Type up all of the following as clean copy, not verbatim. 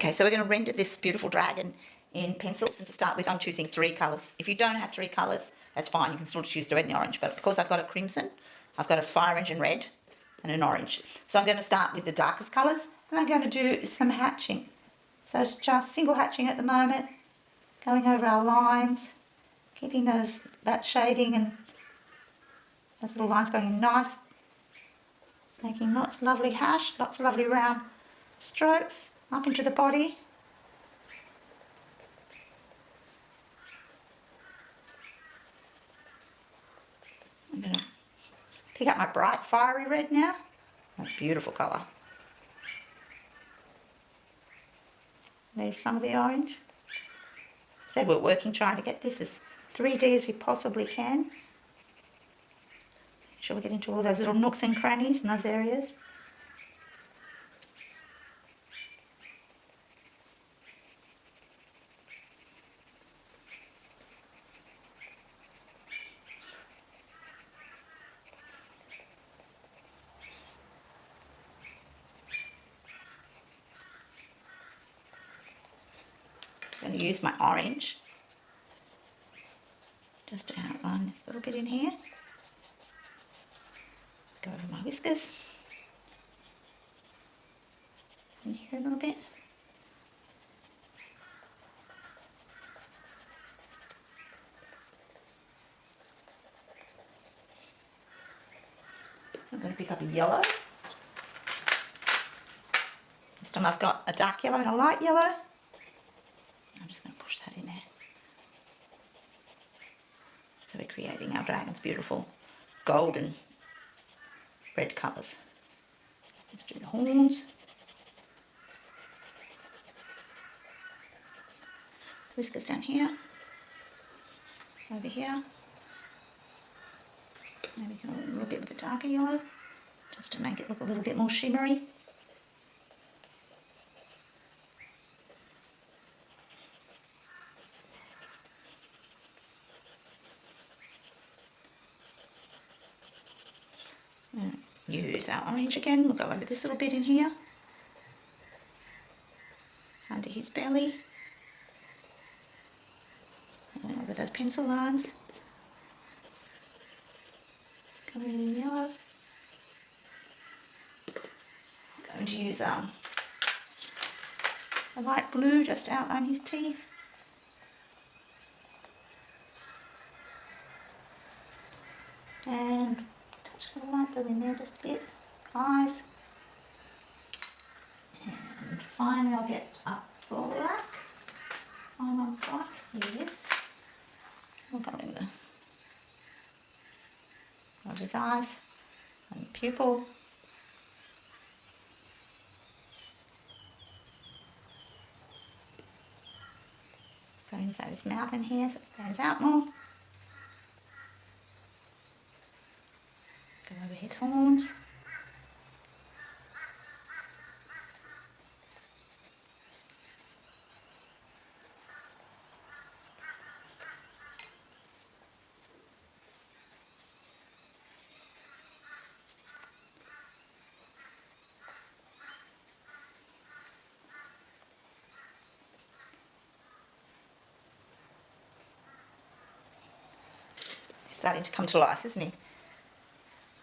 Okay, so we're going to render this beautiful dragon in pencils, and to start with I'm choosing 3 colours. If you don't have 3 colours, that's fine, you can still choose the red and the orange, but because I've got a crimson, I've got a fire engine red and an orange. So I'm going to start with the darkest colours, and I'm going to do some hatching. So it's just single hatching at the moment, going over our lines, keeping that shading and those little lines going in nice, making lots of lovely hash, lots of lovely round strokes up into the body. I'm going to pick up my bright fiery red now. That's a beautiful colour. There's some of the orange. So we're working trying to get this as 3D as we possibly can. Make sure we get into all those little nooks and crannies in those areas. I'm going to use my orange just to outline this little bit in here. Go over my whiskers. In here a little bit. I'm going to pick up a yellow. This time I've got a dark yellow and a light yellow. I'm just going to push that in there. So we're creating our dragon's beautiful golden red colours. Let's do the horns. Whiskers down here. Over here. Maybe go a little bit with the darker yellow, just to make it look a little bit more shimmery. Use our orange again. We'll go over this little bit in here, under his belly, and over those pencil lines. Coming in yellow. I'm going to use a light blue just to outline his teeth. And touch of light blue in there just a bit. Eyes. And finally I'll get up black. I'm on black. Here it is. We'll go in the of his eyes and the pupil. Go inside his mouth in here so it stands out more. Go over his horns. Starting to come to life, isn't he?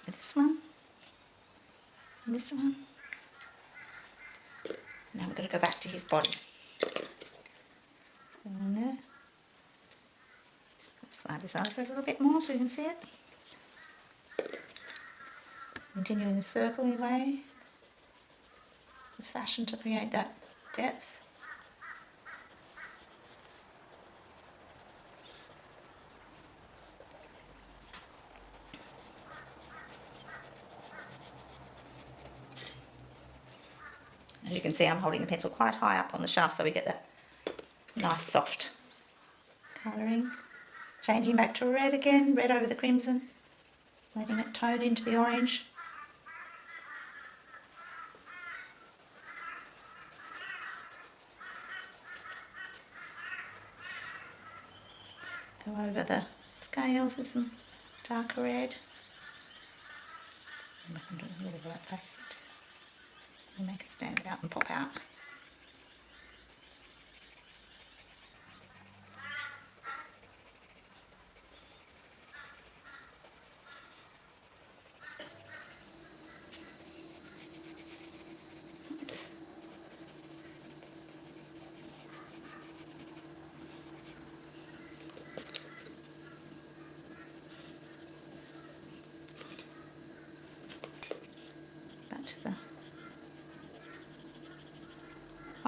This one, and this one. Now we're going to go back to his body. Go on there. Slide this over a little bit more so you can see it. Continuing the circling way, the fashion to create that depth. As you can see, I'm holding the pencil quite high up on the shaft so we get that nice soft colouring. Changing back to red again, red over the crimson, letting it tone into the orange. Go over the scales with some darker red. And I can do a little bit of that face. And make it stand out and pop out.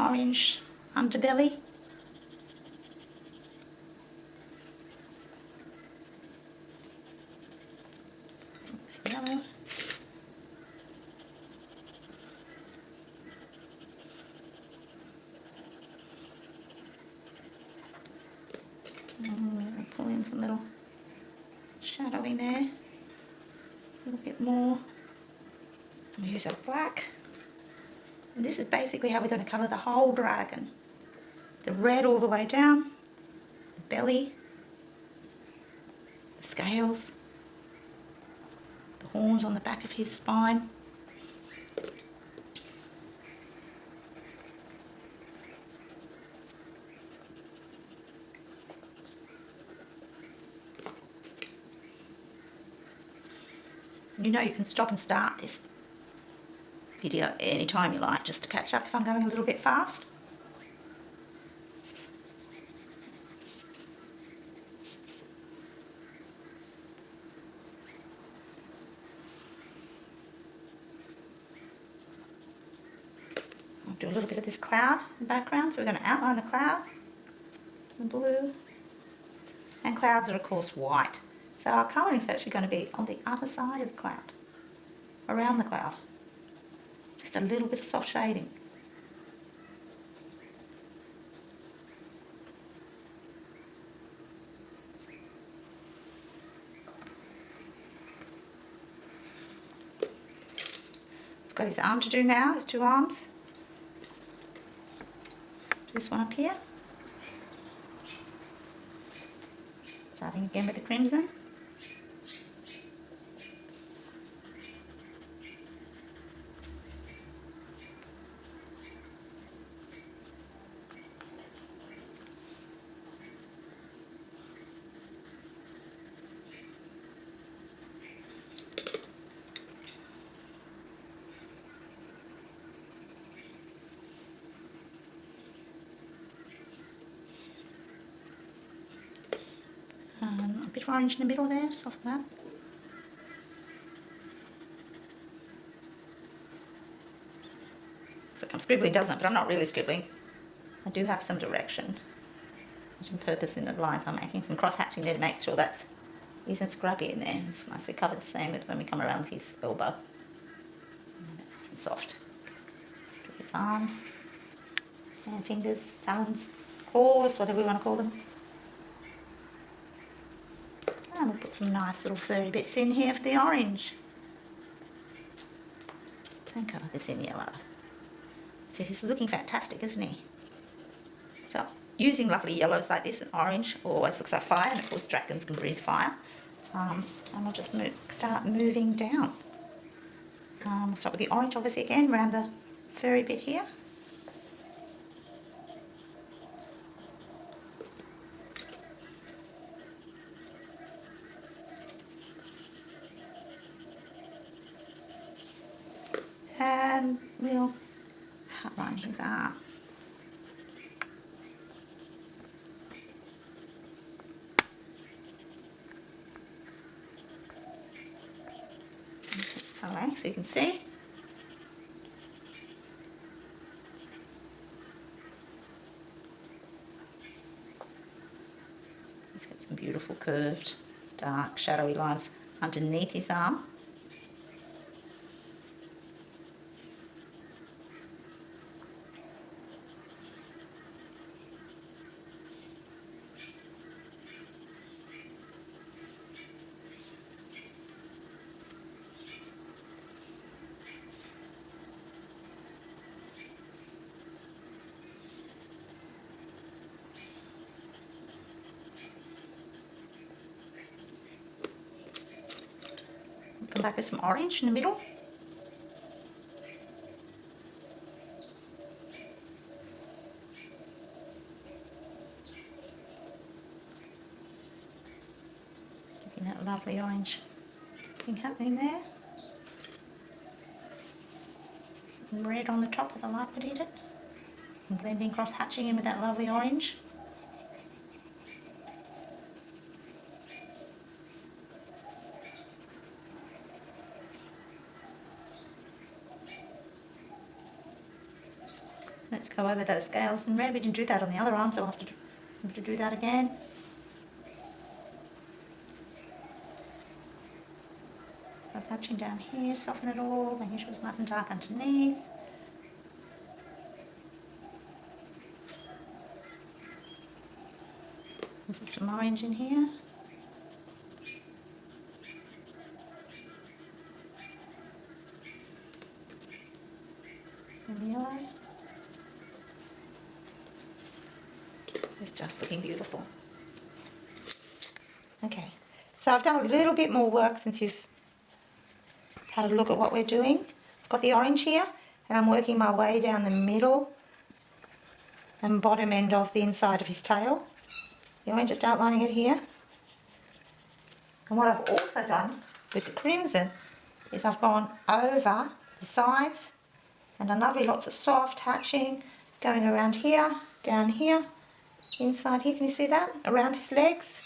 orange underbelly. Yellow. And pull in some little shadowing there. A little bit more. We'll use our black. And this is basically how we're going to colour the whole dragon. The red all the way down, the belly, the scales, the horns on the back of his spine. You know you can stop and start this video anytime you like, just to catch up if I'm going a little bit fast. I'll do a little bit of this cloud in the background, so we're going to outline the cloud in blue. And clouds are of course white. So our colouring is actually going to be on the other side of the cloud, around the cloud. Just a little bit of soft shading. We've got his arm to do now, his two arms. Do this one up here. Starting again with the crimson. A bit of orange in the middle there, soften that. Looks like I'm scribbling, doesn't it? But I'm not really scribbling. I do have some direction, some purpose in the lines I'm making, some cross-hatching there to make sure that isn't scrubby in there. It's nicely covered, the same with when we come around his elbow. Nice and soft. To his arms, and fingers, talons, claws, whatever we want to call them. And we'll put some nice little furry bits in here for the orange. And colour this in yellow. See, he's looking fantastic, isn't he? So, using lovely yellows like this and orange always looks like fire, and of course dragons can breathe fire. And we'll just start moving down. We'll start with the orange, obviously, again, around the furry bit here. And we'll outline his arm. Away so you can see. He's got some beautiful curved, dark, shadowy lines underneath his arm. Come back with some orange in the middle. Getting that lovely orange thing happening there. And red on the top with the light would hit it. And blending, cross-hatching in with that lovely orange. Let's go over those scales in red. We didn't do that on the other arm, so I'll have to do that again. Cross hatching down here, soften it all, making sure it's nice and dark underneath. Put some orange in here. Some yellow. It's just looking beautiful. Okay, so I've done a little bit more work since you've had a look at what we're doing. I've got the orange here, and I'm working my way down the middle and bottom end of the inside of his tail. The orange, just outlining it here. And what I've also done with the crimson is I've gone over the sides and done lovely lots of soft hatching going around here, down here, inside here. Can you see that? Around his legs,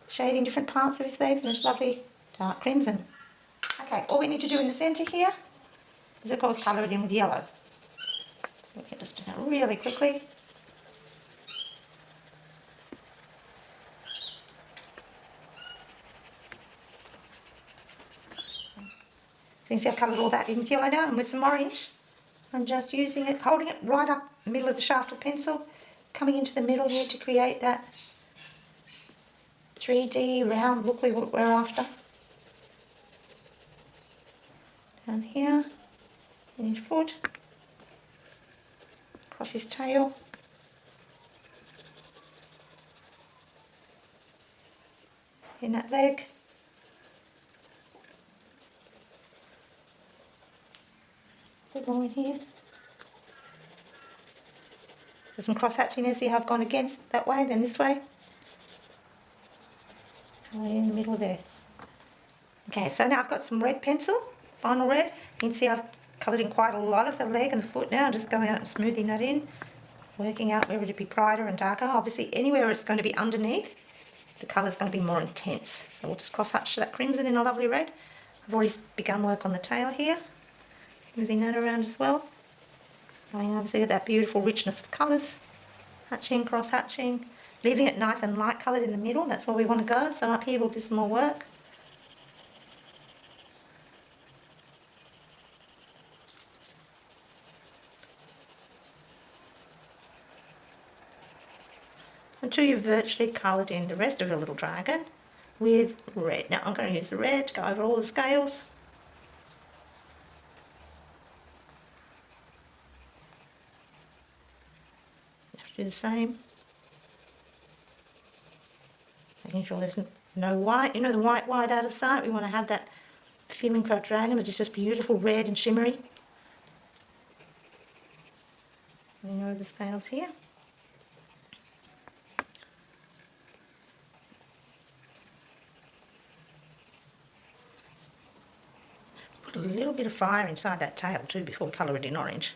shading different parts of his legs, and this lovely dark crimson. Okay, all we need to do in the centre here is of course colour it in with yellow. We can just do that really quickly. So you can see I've coloured all that in with yellow now, and with some orange I'm just using it, holding it right up the middle of the shaft of the pencil, coming into the middle here to create that 3D round look we're after. Down here, in his foot, across his tail, in that leg. A bit more in here. There's some cross hatching there, see how I've gone against that way, then this way. In the middle there. Okay, so now I've got some red pencil, final red. You can see I've coloured in quite a lot of the leg and the foot now, just going out and smoothing that in, working out where it'd be brighter and darker. Obviously anywhere it's going to be underneath, the colour's going to be more intense. So we'll just cross hatch that crimson in a lovely red. I've already begun work on the tail here, moving that around as well. Going obviously with that beautiful richness of colours, hatching, cross hatching, leaving it nice and light coloured in the middle. That's where we want to go. So up here we'll do some more work. Until you've virtually coloured in the rest of your little dragon with red. Now I'm going to use the red to go over all the scales. Do the same, making sure there's no white. You know the white out of sight. We want to have that feeling for our dragon, which is just beautiful red and shimmery. Going over the scales here. Put a little bit of fire inside that tail too before we colour it in orange.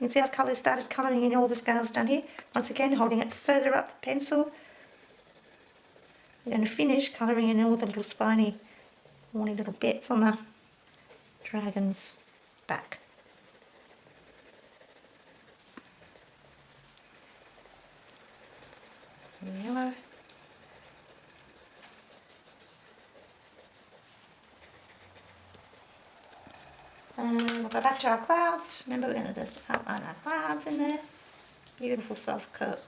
You can see I've started colouring in all the scales down here. Once again, holding it further up the pencil. We're going to finish colouring in all the little spiny, horny little bits on the dragon's back. Yellow. And we'll go back to our clouds. Remember, we're going to just outline our clouds in there. Beautiful soft curve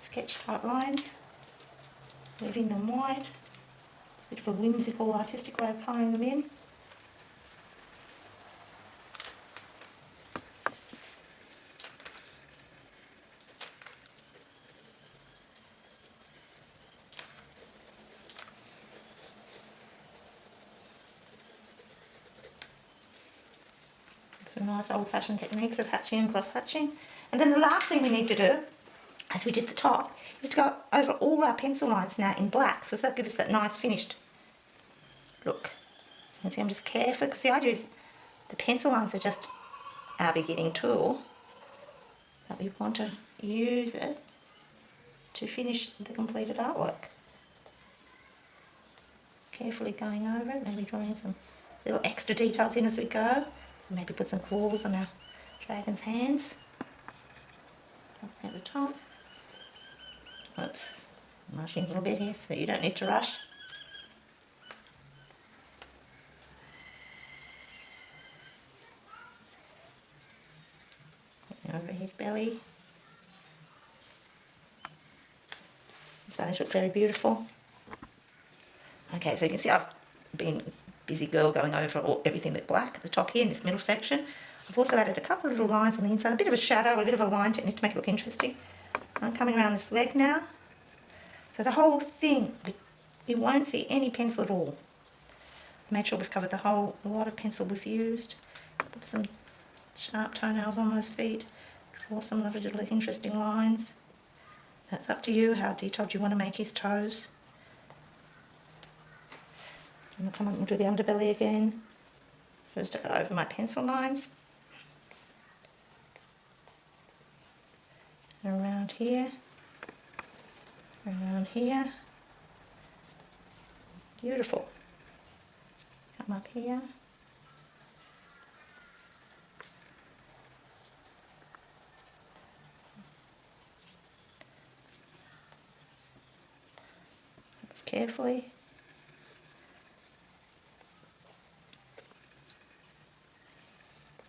sketch type lines. Leaving them white. A bit of a whimsical artistic way of colouring them in. Some nice old-fashioned techniques of hatching and cross-hatching. And then the last thing we need to do, as we did the top, is to go over all our pencil lines now in black, so that gives us that nice finished look. So you can see I'm just careful, because the idea is the pencil lines are just our beginning tool, but we want to use it to finish the completed artwork. Carefully going over it, maybe drawing some little extra details in as we go. Maybe put some claws on our dragon's hands. At the top. Oops, I'm rushing a little bit here, so you don't need to rush. Over his belly. So they look very beautiful. Okay, so you can see I've been a busy girl going over everything with black at the top here in this middle section. I've also added a couple of little lines on the inside, a bit of a shadow, a bit of a line technique to make it look interesting. I'm coming around this leg now. So the whole thing, you won't see any pencil at all. Make sure we've covered the whole, a lot of pencil we've used. Put some sharp toenails on those feet. Draw some little interesting lines. That's up to you how detailed you want to make his toes. And I'll come up and do the underbelly again. First I go over my pencil lines. And around here. Around here. Beautiful. Come up here. Carefully.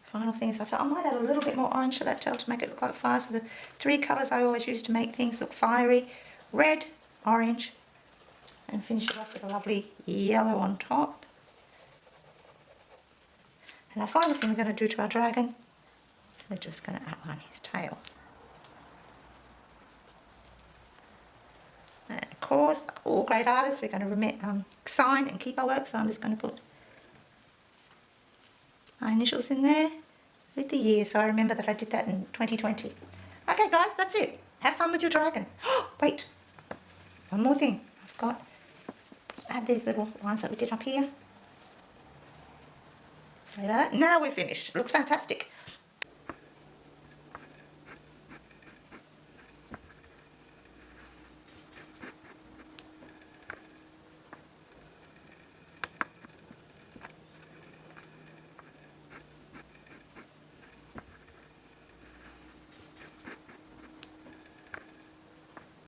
Final thing is I thought I might add a little bit more orange to that tail to make it look like fire. So the 3 colours I always use to make things look fiery: red, orange, and finish it off with a lovely yellow on top. And our final thing we're going to do to our dragon, we're just going to outline his tail. And of course, like all great artists, we're going to sign and keep our work, so I'm just going to put my initials in there with the year, so I remember that I did that in 2020. Okay guys, that's it. Have fun with your dragon. Wait, one more thing. I've got to add these little lines that we did up here. Sorry about that. Now we're finished. It looks fantastic.